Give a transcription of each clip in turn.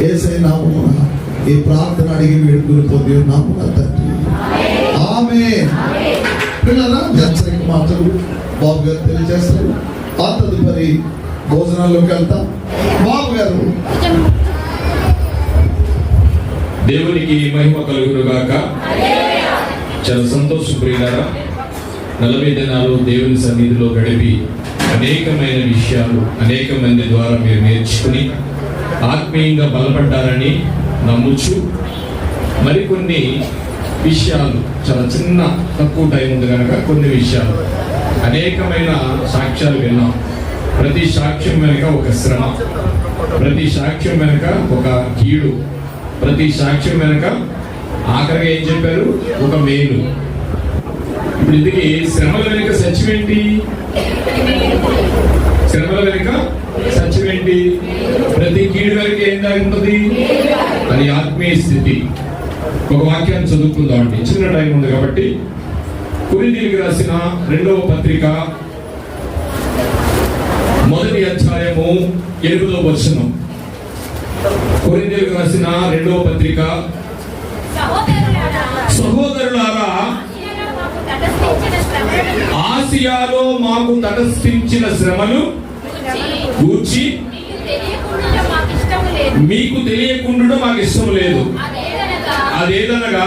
యేసయ్య నామమున ఈ ప్రార్థన అడిగి వేడుకుని పొంది ఉన్నాము నా తండ్రి, ఆమేన్. పిల్లరా హెచ్చరిక మాటలు బాబు గారు తెలియజేస్తారు. ఆ తదుపరి భోజనాల్లోకి వెళ్తాం. బాబు గారు. దేవునికి మహిమ కలుగును గాక. చాలా సంతోషం ప్రియులారా, 40 దినాలు దేవుని సన్నిధిలో గడిపి అనేకమైన విషయాలు అనేక మంది ద్వారా మీరు నేర్చుకుని ఆత్మీయంగా బలపడ్డారని నమ్ముచు, మరికొన్ని విషయాలు చాలా చిన్న తక్కువ టైం ఉంది కనుక కొన్ని విషయాలు అనేకమైన సాక్ష్యాలు విన్నాం. ప్రతి సాక్ష్యం వెనుక ఒక శ్రమ, ప్రతి సాక్ష్యం వెనుక ఒక కీడు, ప్రతి సాక్ష్యం వెనుక ఆఖరిగా ఏం చెప్పారు, ఒక మేలు. ఇప్పుడు ఇందుకే శ్రమల వెనుక సత్యం ఏంటి? శ్రమల వెనుక సత్యం ఏంటి? ప్రతి కీడు వెనుక ఏం దాగి ఉంటుంది? అది ఆత్మీయ స్థితి. ఒక వాక్యాన్ని చదువుకుందాం అండి, చిన్న టైం ఉంది కాబట్టి. కొరింథీయులకు రాసిన 2వ పత్రిక 1వ అధ్యాయము 8వ వచనం. కొరింథీయులకు రాసిన 2వ పత్రిక. సహోదరులారా, ఆసియాలో మాకు తటస్థించిన శ్రమలు గూర్చి మీకు తెలియకుండా మాకు ఇష్టం లేదు. అదేదనగా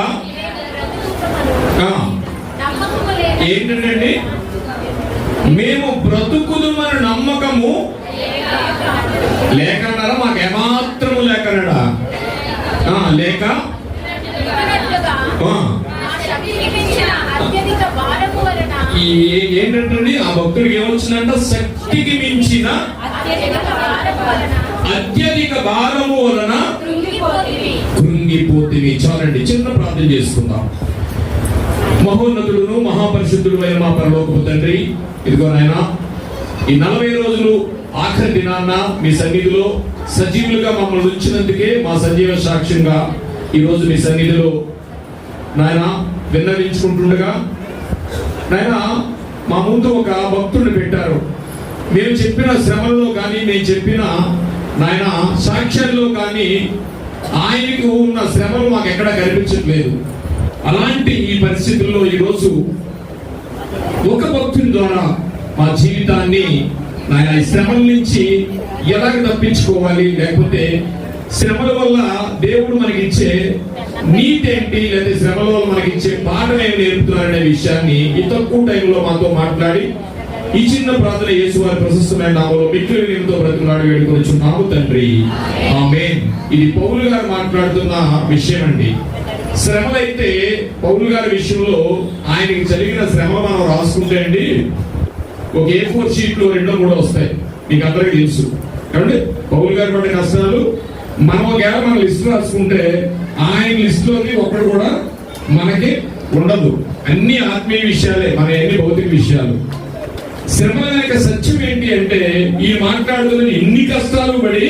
ఏంటంటే మేము బ్రతుకుదుమని నమ్మకము లేకన్నారా? మాకు ఏమాత్రము లేకన్నాడా? లేక ఏంటంటే ఆ భక్తుడికి ఏమొచ్చిందంట? శక్తికి మించిన అత్యధిక భారము వలన కృంగిపోతివి. చాలండి, చిన్న ప్రార్థన చేసుకుందాం. మహోన్నతుడును మహాపరిశుద్ధుడు అయిన మా పరలోకపు తండ్రి, ఇదిగో నాయన, ఈ 40 రోజులు ఆఖరి దినాన్న మీ సన్నిధిలో సజీవులుగా మమ్మల్ని ఉంచినందుకే మా సజీవ సాక్ష్యంగా ఈ రోజు మీ సన్నిధిలో నాయన విన్నవించుకుంటుండగా, నాయన మా ముందు ఒక భక్తుడిని పెట్టారు. మేము చెప్పిన శ్రమల్లో కానీ, మేము చెప్పిన నాయన సాక్ష్యాల్లో కానీ ఆయనకు ఉన్న శ్రమలు మాకు ఎక్కడా కనిపించట్లేదు. అలాంటి ఈ పరిస్థితుల్లో ఈరోజు ఒక భక్తుని ద్వారా మా జీవితాన్ని నాయన ఈ శ్రమల నుంచి ఎలాగ తప్పించుకోవాలి, లేకపోతే శ్రమల వల్ల దేవుడు మనకి ఇచ్చే నీతి ఏంటి, లేదా శ్రమల వల్ల మనకి ఇచ్చే పాఠం ఏమి నేర్పుతున్నారనే విషయాన్ని ఈ తక్కువ టైంలో మాతో మాట్లాడి ఈ చిన్న ప్రార్థన యేసు వారి ప్రశస్తమైన నామములో మిక్కిలి నీతో బ్రతిమలాడి వేడుకొనుచున్నాము తండ్రి, ఆమేన్. ఇది పౌలు గారు మాట్లాడుతున్న విషయం అండి. శ్రమలైతే పౌలు గారి విషయంలో ఆయనకి జరిగిన శ్రమ మనం రాసుకుంటే అండి, ఒక A4 షీట్లో 2-3 వస్తాయి. మీకు అందరికీ తెలుసు కాబట్టి పౌలు గారు పడే కష్టాలు మనం ఒకవేళ మన లిస్ట్ రాసుకుంటే ఆయన లిస్ట్ లోకి ఒక్కడు కూడా మనకి ఉండదు. అన్ని ఆత్మీయ విషయాలే, మన అన్ని భౌతిక విషయాలు. శ్రమల యొక్క సత్యం ఏంటి అంటే, ఈ మాట్లాడుతున్న ఇన్ని కష్టాలు పడి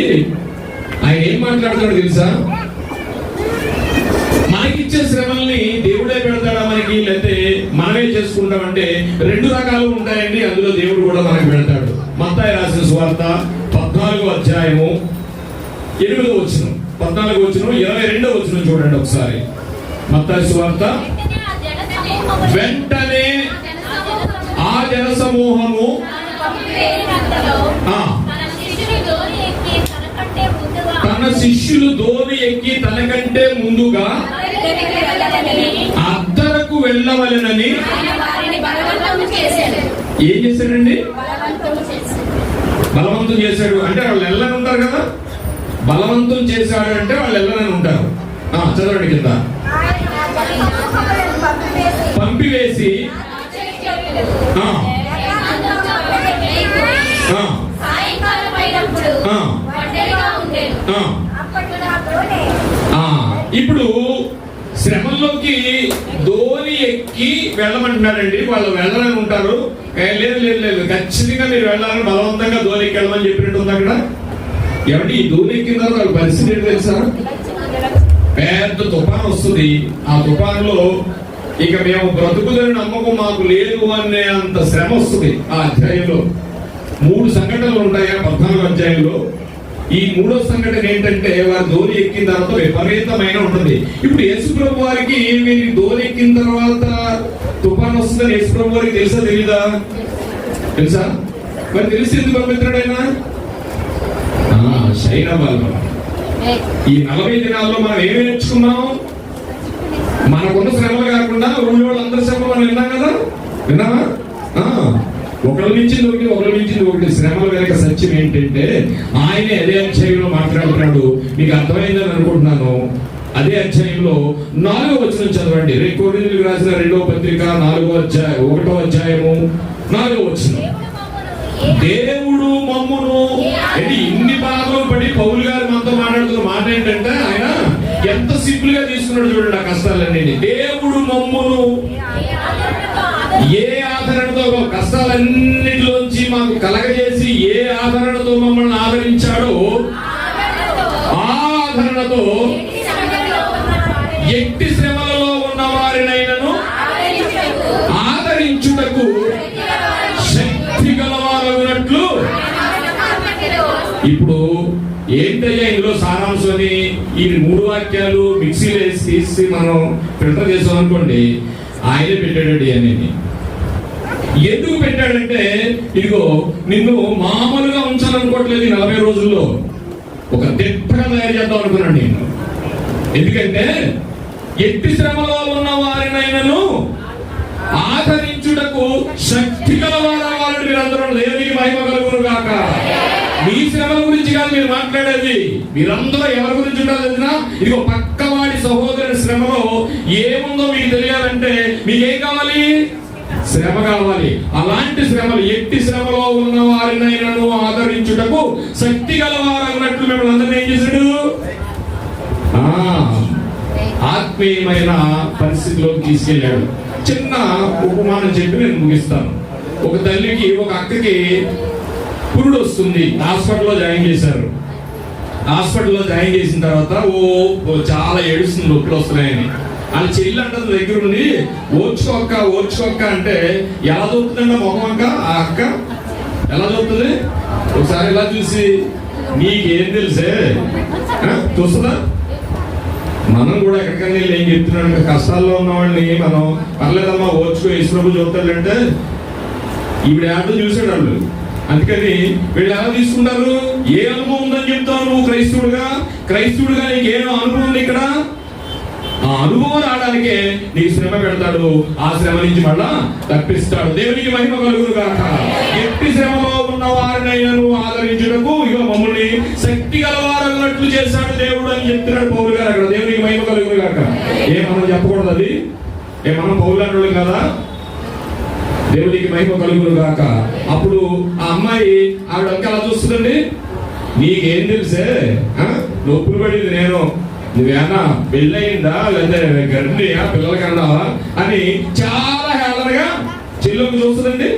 ఆయన ఏం మాట్లాడుతున్నాడు తెలుసా? మనకిచ్చే శ్రమల్ని దేవుడే పెడతాడా మనకి, లేకపోతే మనమే చేసుకుంటామంటే 2 రకాలు ఉంటాయండి. అందులో దేవుడు కూడా మనకి పెడతాడు. మత్తయి రాసిన సువార్త 14వ అధ్యాయము 8వ వచనం, 14వ వచనం 22వ వచనం చూడండి ఒకసారి. మత్తయి సువార్త. వెంటనే ఆ జన సమూహము తన శిష్యులు దోణి ఎక్కి తనకంటే ముందుగా అద్దరకు వెళ్ళవలెనని ఏం చేశాడండి? బలవంతం చేశాడు. అంటే వాళ్ళు వెళ్ళని ఉంటారు కదా, బలవంతం చేశాడు అంటే వాళ్ళు వెళ్ళని ఉంటారు. చదవండి కింద. పంపివేసి ఇప్పుడు శ్రమల్లోకి దోణి ఎక్కి వెళ్ళమంటున్నారండి. వాళ్ళు వెళ్ళాలని ఉంటారు. లేదు లేదు లేదు, ఖచ్చితంగా మీరు వెళ్ళాలని బలవంతంగా దోణి ఎక్కి వెళ్ళమని చెప్పినట్టు ఉంది అక్కడ. ఏమంటే ఈ దోణి ఎక్కిన తర్వాత వాళ్ళ పరిస్థితి ఏంటి తెలుసా? పెద్ద తుఫాను వస్తుంది. ఆ తుఫానులో ఇక మేము బ్రతుకుదని నమ్మకం మాకు లేదు అనే అంత శ్రమ వస్తుంది. ఆ అధ్యాయంలో 3 సంఘటనలు ఉంటాయి. 14వ అధ్యాయంలో ఈ మూడో సంఘటన ఏంటంటే వారు ధోని ఎక్కిన తర్వాత విపరీతమైన ఉంటుంది. ఇప్పుడు యేసుప్రభు వారికి మీరు ధోని ఎక్కిన తర్వాత తుఫాన్ వస్తుందని యేసుప్రభు వారికి తెలుసా తెలీదా? తెలుసా? మరి తెలిసి ఎందుకు పంపిస్తున్నాడు ఆయన? శైన వాళ్ళు. ఈ 40 దినాల్లో మనం ఏమి నేర్చుకున్నాం? మనకున్న శ్రమలు కాకుండా ఊళ్ళో వాళ్ళందరి శ్రమలు మనం విన్నాం కదా, విన్నామా? ఒకరి మించింది ఒకటి శ్రమల వెనక సత్యం ఏంటంటే ఆయనే అదే అధ్యాయంలో మాట్లాడుతున్నాడు. మీకు అర్థమైందని అనుకుంటున్నాను. అదే అధ్యాయంలో 4వ వచనం చదవండి. కొరింథీయులకు రాసిన 2వ పత్రిక 1వ అధ్యాయము 4వ వచనం. దేవుడు మమ్మును ఇన్ని బాధలు పడి పౌలు గారు మనతో మాట్లాడుతున్న మాట ఏంటంటే ఆయన ఎంత సింపుల్ గా తీసుకున్నాడు చూడండి ఆ కష్టాలన్నీ. దేవుడు మమ్మును ఏ ఆదరణతో, కష్టాలన్నిటిలోంచి మాకు కలగజేసి ఏ ఆదరణతో మమ్మల్ని ఆదరించాడో ఆ ఆదరణతో ఎట్టి శ్రమలలో ఉన్న వారినైనను ఆదరించుటకు శక్తి గలవారన్నట్లు. ఇప్పుడు ఏంటయ్యా ఇందులో సారాంశం అని ఈ 3 వాక్యాలు మిక్సీలో వేసి తీసి మనం ఫిల్టర్ చేసాం అనుకోండి, ఆయనే పెట్టాడు అనేది. ఎందుకు పెట్టాడంటే ఇదిగో నిన్ను మామూలుగా ఉంచాలనుకోవట్లేదు. 40 రోజుల్లో ఒక దిట్టగా తయారు చేద్దాం అనుకున్నాను నేను. ఎందుకంటే ఎట్టి శ్రమలో ఉన్న వారినైనను ఆదరించుటకు శక్తి గలవారు మీరందరూ. దేవునికి మహిమ కలుగును గాక. మీ శ్రమల గురించి కాదు మీరు మాట్లాడేది, మీరందరూ ఎవరి గురించి ఉండాలి తెలిసినా? ఇదిగో పక్కవాడి సహోదరుని శ్రమలో ఏముందో మీకు తెలియాలంటే మీకేం కావాలి? శ్రమ కావాలి. అలాంటి శ్రమలు, ఎట్టి శ్రమలో ఉన్న వారినైనను ఆదరించుటకు శక్తి గలవారు అన్నట్లు మిమ్మల్ని అందరినీ ఏం చేశాడు? ఆత్మీయమైన పరిస్థితిలోకి తీసుకెళ్ళాడు. చిన్న ఉపమానం చెప్పి నేను ముగిస్తాను. ఒక తల్లికి ఒక అక్కకి పురుడు వస్తుంది, హాస్పిటల్లో జాయిన్ చేశారు. హాస్పిటల్లో జాయిన్ చేసిన తర్వాత చాలా ఏడుస్తుంది, నొప్పులు వస్తున్నాయని. వాళ్ళ చెల్లి అంటది దగ్గర ఉండి ఓర్చుకోక్క అంటే ఎలా దొరుకుతుందండి మొహం అక్క? ఆ అక్క ఎలా దొరుకుతుంది? ఒకసారి ఎలా చూసి నీకేం తెలిసే చూస్తుందా? మనం కూడా ఎక్కడికైనా వెళ్ళి ఏం చెప్తున్నాడు, కష్టాల్లో ఉన్న వాళ్ళని మనం పర్లేదమ్మా ఓర్చుకో యేసుప్రభు చూస్తాడంటే ఈవిడ ఆటో చూసాడు వాళ్ళు. అందుకని వీళ్ళు ఎలా తీసుకుంటారు? ఏ అనుభవం ఉందని చెప్తావు నువ్వు క్రైస్తవుడుగా నీకేమో అనుభవం ఉంది ఇక్కడ. ఆ అనుభవం రావడానికే నీకు శ్రమ పెడతాడు, ఆ శ్రమ నుంచి మళ్ళా తప్పిస్తాడు. దేవునికి మహిమ కలుగును గాక. ఎట్టి శ్రమలో ఉన్న వారినైనను ఆదరించుటకు ఇగో మమ్మల్ని శక్తి గలవారన్నట్లు చేశాడు దేవుడు అని చెప్తున్నాడు పౌలు గారు అక్కడ. దేవునికి మహిమ కలుగును గాక. మనం చెప్పకూడదు అది? మనం పౌలు అంటున్నాం కదా. దేవునికి మహిమ కలుగును గాక. అప్పుడు ఆ అమ్మాయి ఆవిడ అలా చూస్తుందండి, నీకేం తెలిసే నొప్పులు పడింది, నేను నువ్వేనా పెళ్ళయిందా లేదా గర్భిణియా పిల్లలకి అన్నావా అని చాలా హేళనగా చెల్లెకు చూస్తుందండి.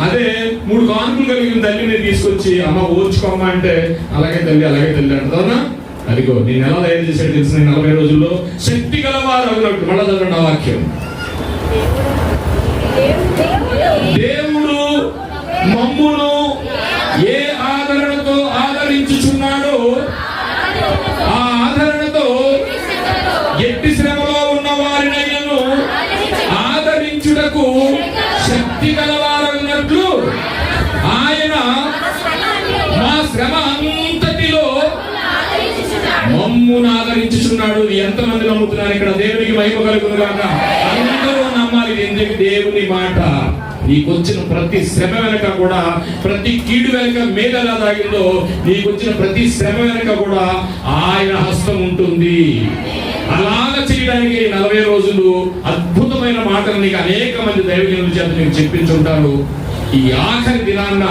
అదే 3 కానుకలు కలిగిన తల్లిని తీసుకొచ్చి అమ్మ ఓర్చుకోమ్మా అంటే అలాగే తల్లి అంటావునా? అదిగో నేను ఎలా తయారు చేశాడు తెలిసిన 40 రోజుల్లో శక్తి గలవారు అన్నట్టు. మళ్ళా చదవండి ఆ వాక్యం. దేవుడు మమ్మును ఏ ఆదరణతో ఆదరించుచున్నాడో ఆ ఆదరణతో ఎట్టి శ్రమలో ఉన్న వారినైనను ఆదరించుటకు శక్తి గలవారన్నట్లు ఆయన మా శ్రమ అంతటిలో మమ్మును ఆదరించుచున్నాడు. ఎంతమంది నమ్ముతున్నారు ఇక్కడ? దేవునికి మహిమ కలుగును గాక. అందరూ నమ్మాలి. ఎందుకు? దేవుని మాట. నీకొచ్చిన ప్రతి శ్రమ వెనక కూడా, ప్రతి కీడు వెనక మేలు ఎలా దాగిందో, నీకొచ్చిన ప్రతి శ్రమ వెనక కూడా ఆయన హస్తం ఉంటుంది. అలాగ చేయడానికి 40 రోజులు అద్భుతమైన మాటలు నీకు అనేక మంది దైవజనుల చేత నీకు చెప్పించుంటారు. ఈ ఆఖరి దినాన్న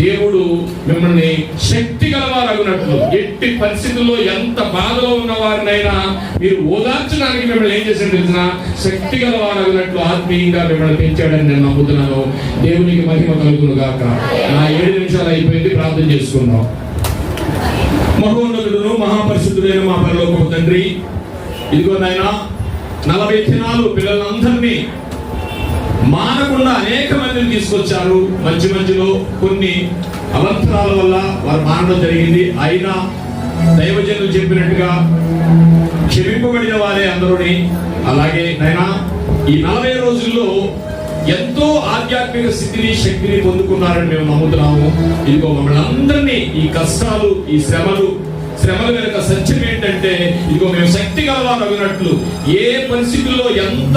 దేవుడు మిమ్మల్ని శక్తి గలవారగునట్లు, ఎట్టి పరిస్థితుల్లో ఎంత బాధలో ఉన్న వారినైనా మీరు ఓదార్చడానికి మిమ్మల్ని ఏం చేశాడు తెలిసిన? శక్తి గలవారగునట్లు ఆత్మీయంగా మిమ్మల్ని పెంచాడని నేను నమ్ముతున్నాను. దేవునికి మహిమ కలుగును గాక. నా 7 నిమిషాలు అయిపోయింది, ప్రార్థన చేసుకుందాం. మహోన్నతుడును మహాపరిశుద్ధుడైన మా పరలోకపు తండ్రి, ఇదిగో నాయనా 40 దినాలు పిల్లలందరినీ మానకుండా అనేక మందిని తీసుకొచ్చారు. మధ్యలో కొన్ని అవంతరాల వల్ల వారు మారడం జరిగింది. అయినా దైవజనులు చెప్పినట్టుగా క్షమింపబడిన వారే అందరూని. అలాగే నైనా ఈ 40 రోజుల్లో ఎంతో ఆధ్యాత్మిక స్థితిని, శక్తిని పొందుకున్నారని మేము నమ్ముతున్నాము. ఇదిగో మమ్మల్ని అందరినీ ఈ కష్టాలు, ఈ శ్రమల వెనుక సత్యం ఏంటంటే, ఇదిగో మేము శక్తి గలవారు అగినట్లు ఏ పరిస్థితుల్లో ఎంత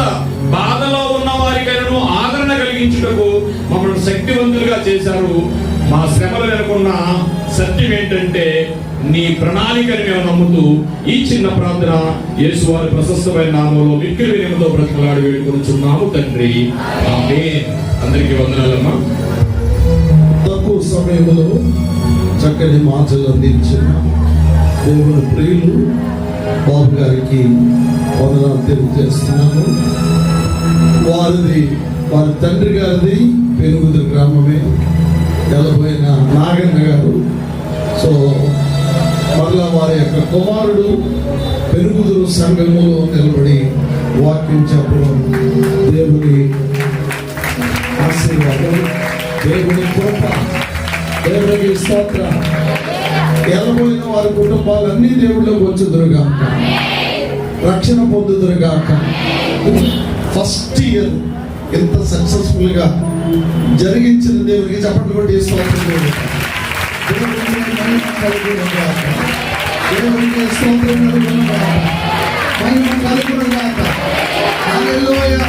బాధలో ఉన్న వారికైనా ఆదరణ కలిగించుటకు మమ్మల్ని శక్తివంతులుగా చేశారు. మా శ్రమల వెనుకున్న సత్యం ఏంటంటే నీ ప్రణాళికని మేము నమ్ముతూ ఈ చిన్న ప్రార్థన యేసు వారి ప్రశస్తమైన నామములో మిక్కిలి వినయంతో బ్రతిమలాడి వేడుకొనుచున్నాము తండ్రి, ఆమేన్. అందరికీ వందనాలమ్మా. తక్కువ సమయంలో చక్కని మాటలు అందించిన దేవుని ప్రియులు బాబు గారికి వందనాలు తెలియజేస్తున్నాను. వారి తండ్రి గారిది పెనుగుదురు గ్రామమే, ఎలబోయిన నాగన్న గారు. సో మరలా వారి యొక్క కుమారుడు పెనుగుదురు సంఘములో నిలబడి వాక్యం చెప్పడం దేవుని ఆశీర్వాదం, దేవుని కృప, దేవునికి స్తోత్రం. ఎలబోయిన వారి కుటుంబాలన్నీ దేవుళ్ళకి వచ్చుదురుగాక, రక్షణ పొందుదురుగాక. ఫస్ట్ ఇయర్ ఎంత సక్సెస్ఫుల్ గా జరిగించిన దేవునికి చప్పట్లు కొట్టి స్తోత్రం. దేవునికి స్తోత్రం కలుగునుగాక, మహిమ కలుగునుగాక. హల్లెలూయా.